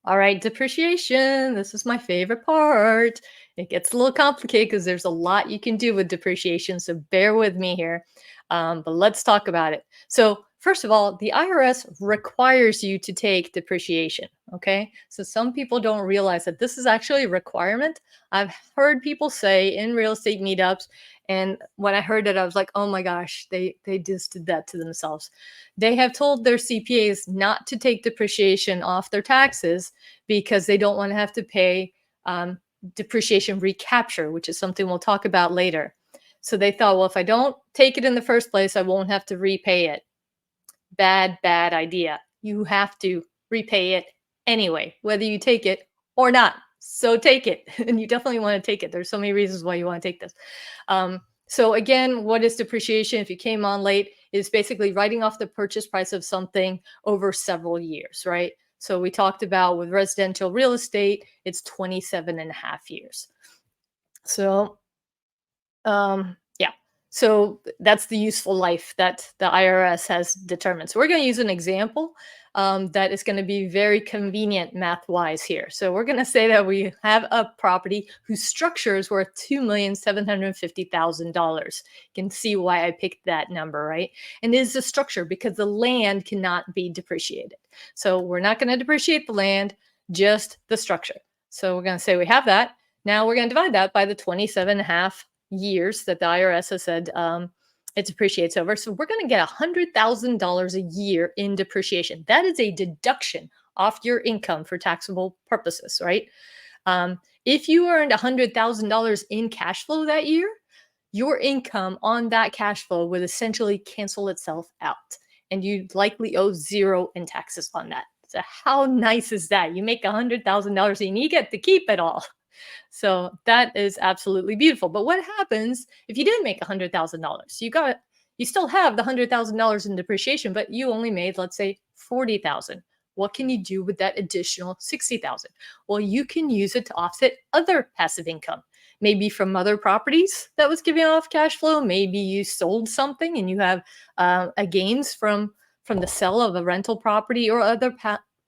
All right, depreciation. This is my favorite part. It gets a little complicated because there's a lot you can do with depreciation. So bear with me here. But let's talk about it. So, first of all, the IRS requires you to take depreciation. Okay. So, some people don't realize that this is actually a requirement. I've heard people say in real estate meetups, and when I heard it, I was like, oh my gosh, they just did that to themselves. They have told their CPAs not to take depreciation off their taxes because they don't want to have to pay depreciation recapture, which is something we'll talk about later. So they thought, well, if I don't take it in the first place, I won't have to repay it. Bad idea. You have to repay it anyway, whether you take it or not. So take it. And you definitely want to take it. There's so many reasons why you want to take this. So again, what is depreciation? If you came on late, is basically writing off the purchase price of something over several years, right? So we talked about with residential real estate, it's 27 and a half years. So yeah. So that's the useful life that the IRS has determined. So we're going to use an example that is going to be very convenient math wise here. So we're going to say that we have a property whose structure is worth $2,750,000. You can see why I picked that number, right? And it is a structure because the land cannot be depreciated. So we're not going to depreciate the land, just the structure. So we're going to say we have that. Now we're going to divide that by the 27 and a half years that the IRS has said it depreciates over. So we're going to get $100,000 a year in depreciation. That is a deduction off your income for taxable purposes, right? If you earned $100,000 in cash flow that year, your income on that cash flow would essentially cancel itself out, and you'd likely owe zero in taxes on that. So how nice is that? You make $100,000 and you get to keep it all. So that is absolutely beautiful. But what happens if you didn't make $100,000? You still have the $100,000 in depreciation, but you only made, let's say, 40,000. What can you do with that additional 60,000? Well, you can use it to offset other passive income. Maybe from other properties that was giving off cash flow. Maybe you sold something and you have a gains from the sale of a rental property or other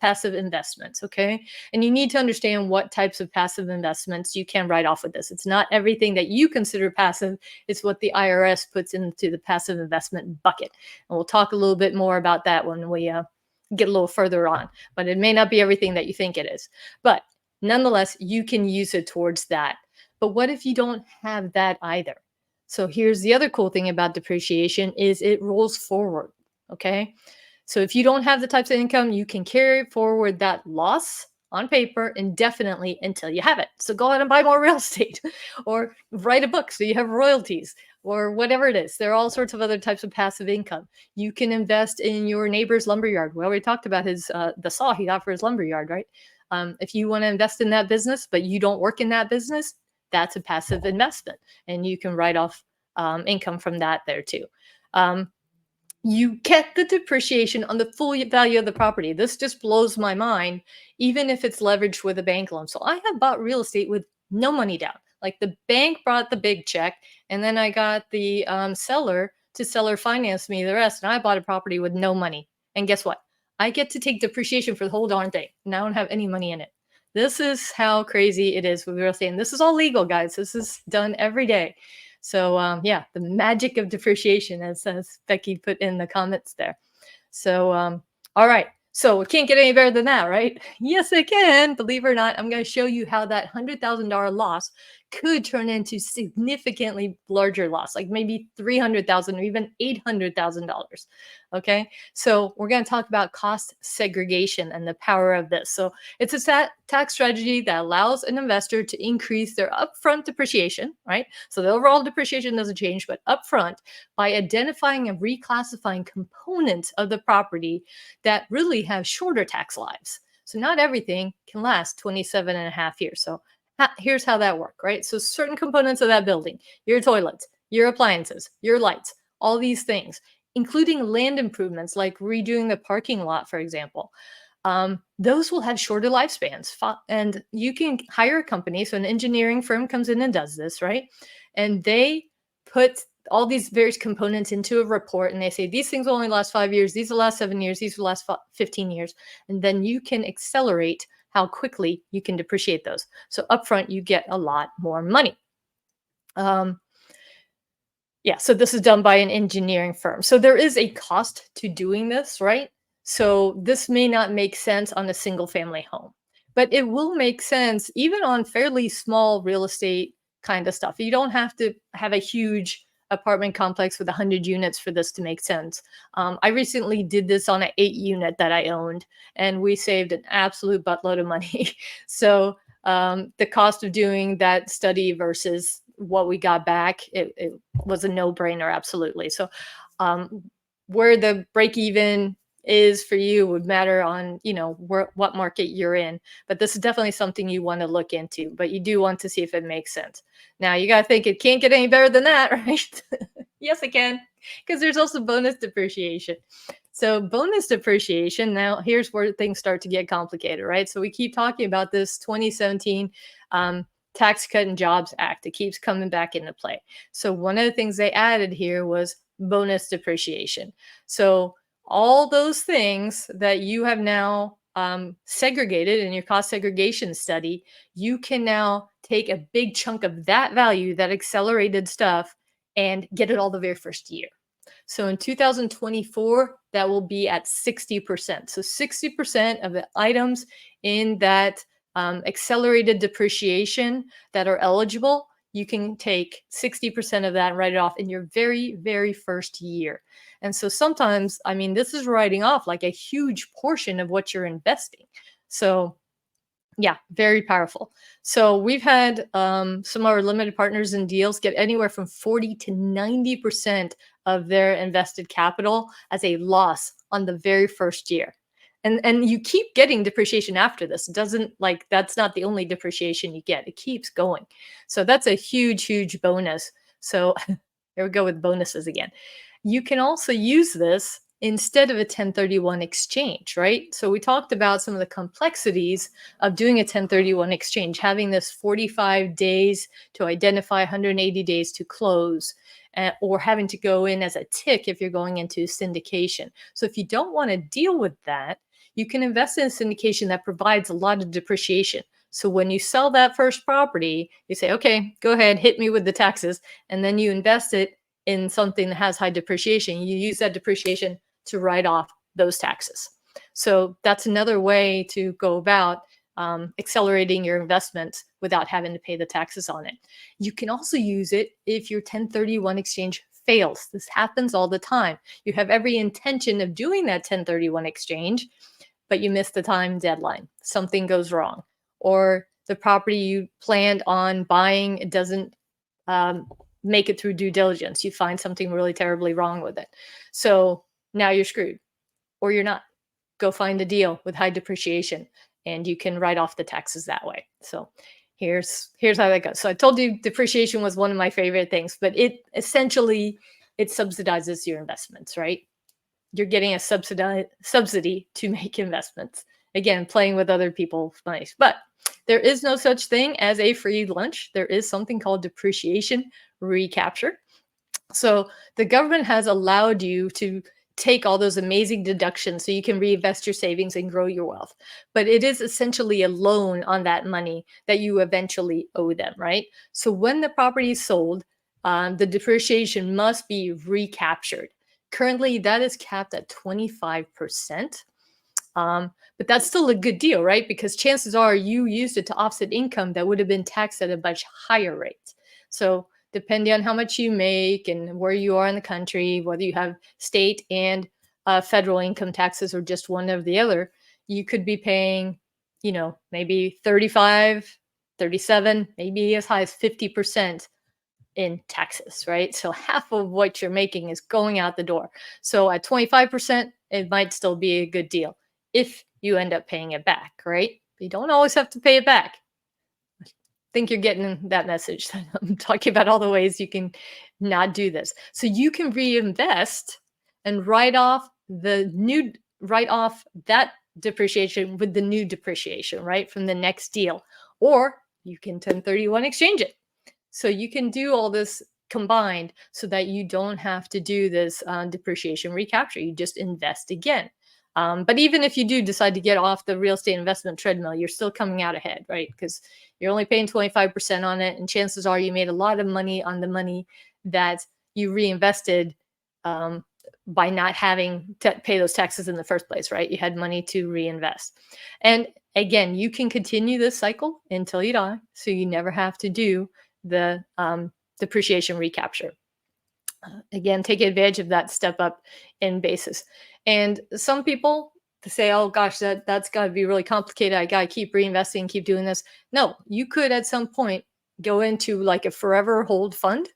passive investments. Okay. And you need to understand what types of passive investments you can write off with this. It's not everything that you consider passive, it's what the IRS puts into the passive investment bucket. And we'll talk a little bit more about that when we get a little further on. But it may not be everything that you think it is. But nonetheless, you can use it towards that. But what if you don't have that either? So here's the other cool thing about depreciation is it rolls forward. Okay. So if you don't have the types of income, you can carry forward that loss on paper indefinitely until you have it. So go ahead and buy more real estate or write a book so you have royalties or whatever it is. There are all sorts of other types of passive income. You can invest in your neighbor's lumberyard. We already talked about his the saw he got for his lumberyard, right? If you want to invest in that business, but you don't work in that business, that's a passive investment, and you can write off income from that there too. You get the depreciation on the full value of the property. This just blows my mind, even if it's leveraged with a bank loan. So I have bought real estate with no money down. Like the bank brought the big check, and then I got the seller to seller finance me the rest, and I bought a property with no money. And guess what? I get to take depreciation for the whole darn thing, and I don't have any money in it. This is how crazy it is with real estate, and this is all legal, guys. This is done every day. So yeah, the magic of depreciation, as Becky put in the comments there. So all right, so it can't get any better than that, right? Yes, it can. Believe it or not, I'm going to show you how that $100,000 loss could turn into significantly larger loss, like maybe $300,000 or even $800,000. Okay, so we're going to talk about cost segregation and the power of this. So it's a tax strategy that allows an investor to increase their upfront depreciation, right? So the overall depreciation doesn't change, but upfront by identifying and reclassifying components of the property that really have shorter tax lives. So not everything can last 27 and a half years. So here's how that works, right? So certain components of that building, your toilets, your appliances, your lights, all these things, including land improvements like redoing the parking lot, for example, those will have shorter lifespans. And you can hire a company. So an engineering firm comes in and does this, right? And they put all these various components into a report, and they say these things will only last 5 years, these will last 7 years, these will last 15 years. And then you can accelerate how quickly you can depreciate those. So upfront, you get a lot more money. Um, yeah, so this is done by an engineering firm. So there is a cost to doing this, right? So this may not make sense on a single family home, but it will make sense even on fairly small real estate kind of stuff. You don't have to have a huge apartment complex with 100 units for this to make sense. I recently did this on an 8 unit that I owned, and we saved an absolute buttload of money. So the cost of doing that study versus what we got back, it was a no-brainer, absolutely. So um, where the break even is for you would matter on, what market you're in. But this is definitely something you want to look into, but you do want to see if it makes sense. Now you got to think it can't get any better than that, right? Yes, it can, because there's also bonus depreciation. So bonus depreciation, now here's where things start to get complicated, right? So we keep talking about this 2017 Tax Cut and Jobs Act. It keeps coming back into play. So one of the things they added here was bonus depreciation. So all those things that you have now segregated in your cost segregation study, you can now take a big chunk of that value, that accelerated stuff, and get it all the very first year. So in 2024, that will be at 60%. So 60% of the items in that accelerated depreciation that are eligible, you can take 60% of that and write it off in your very, very first year. And so sometimes, I mean, this is writing off like a huge portion of what you're investing. So yeah, very powerful. So we've had some of our limited partners and deals get anywhere from 40 to 90% of their invested capital as a loss on the very first year. And you keep getting depreciation after this. It doesn't, like, that's not the only depreciation you get. It keeps going. So that's a huge, huge bonus. So here we go with bonuses again. You can also use this instead of a 1031 exchange, right? So we talked about some of the complexities of doing a 1031 exchange, having this 45 days to identify, 180 days to close, or having to go in as a tick if you're going into syndication. So if you don't want to deal with that, you can invest in a syndication that provides a lot of depreciation. So when you sell that first property, you say, okay, go ahead, hit me with the taxes, and then you invest it in something that has high depreciation. You use that depreciation to write off those taxes. So that's another way to go about accelerating your investments without having to pay the taxes on it. You can also use it if your 1031 exchange fails. This happens all the time. You have every intention of doing that 1031 exchange, but you miss the time deadline. Something goes wrong, or the property you planned on buying, it doesn't make it through due diligence. You find something really terribly wrong with it. So now you're screwed, or you're not. Go find a deal with high depreciation, and you can write off the taxes that way. So here's how that goes. So I told you depreciation was one of my favorite things, but it essentially, it subsidizes your investments, right? You're getting a subsidy to make investments. Again, playing with other people's money. But there is no such thing as a free lunch. There is something called depreciation recapture. So the government has allowed you to take all those amazing deductions so you can reinvest your savings and grow your wealth. But it is essentially a loan on that money that you eventually owe them, right? So when the property is sold, the depreciation must be recaptured. Currently, that is capped at 25%. But that's still a good deal, right? Because chances are you used it to offset income that would have been taxed at a much higher rate. So depending on how much you make and where you are in the country, whether you have state and federal income taxes or just one or the other, you could be paying, maybe 35, 37, maybe as high as 50% in taxes, right? So half of what you're making is going out the door. So at 25%, it might still be a good deal if you end up paying it back, right? But you don't always have to pay it back. I think you're getting that message. I'm talking about all the ways you can not do this. So you can reinvest and write off that depreciation with the new depreciation, right? From the next deal. Or you can 1031 exchange it. So you can do all this combined so that you don't have to do this depreciation recapture. You just invest again. But even if you do decide to get off the real estate investment treadmill, you're still coming out ahead, right? Because you're only paying 25% on it. And chances are you made a lot of money on the money that you reinvested, um, by not having to pay those taxes in the first place, right? You had money to reinvest. And again, you can continue this cycle until you die. So you never have to do the depreciation recapture. Again, take advantage of that step up in basis. And some people say, "Oh gosh, that's got to be really complicated. I got to keep reinvesting, keep doing this." No, you could at some point go into like a forever hold fund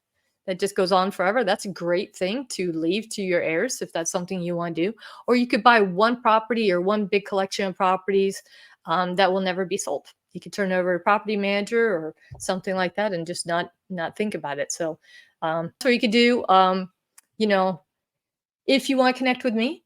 that just goes on forever. That's a great thing to leave to your heirs if that's something you want to do. Or you could buy one property or one big collection of properties that will never be sold. You could turn it over to a property manager or something like that and just not think about it. So you could do. You know, if you want to connect with me,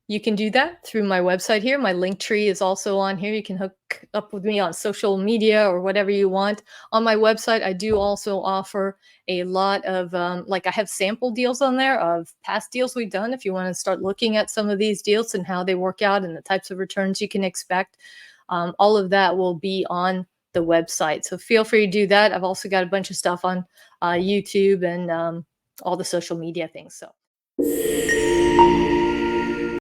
you can do that through my website here. My link tree is also on here. You can hook up with me on social media or whatever you want. On my website, I do also offer a lot of, like, I have sample deals on there of past deals we've done. If you want to start looking at some of these deals and how they work out and the types of returns you can expect, all of that will be on the website. So feel free to do that. I've also got a bunch of stuff on YouTube and all the social media things. So.